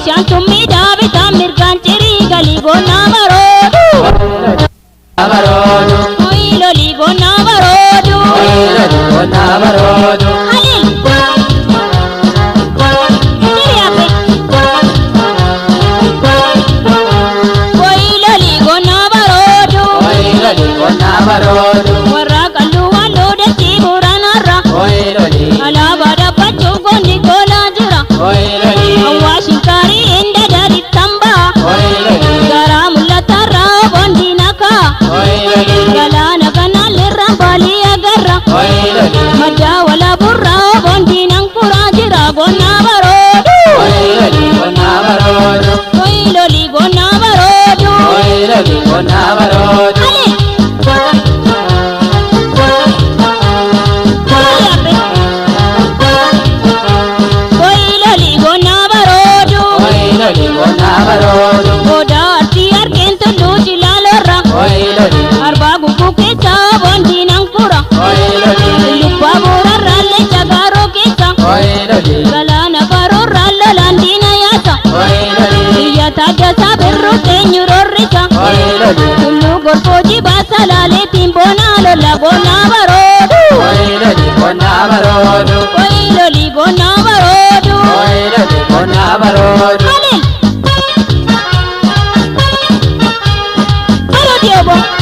bishaan tummii daabitaa mirgaan cirii galii goonaa baroodu. Lolii goonaa baroodu. Halil. Siriyafe. Lolii goonaa baroodu. Warra qalluu walloo dachii buranarra. Alaabaa dhaabbachuuf goonni goolaa jira. Awwaashin kaarii inda dadittan ba'a. Garaa mul'atarraa bondi nakaa. Galaana kanaan lirraan baalii agarra. Maddaa walaaburraa bondi nan kuraa jira goonaa baroodu. Lolii goonaa baroodu. Halil. Odaa artii argeen tulluu jilaalorra. Arbaa guguu keessa boontii nan kura. Lubbaa boorarraallee jagaaroo keessa. Galaana baroorraan lolaan diina yaasa. Biyya taaddasaa birruu teenyu roorrisa. Tulluu gorfoo jibaa salaaleetiin boonaa lola goonaa baroodu. Lolii goonaa baroodu. Halil. Halo Diobo.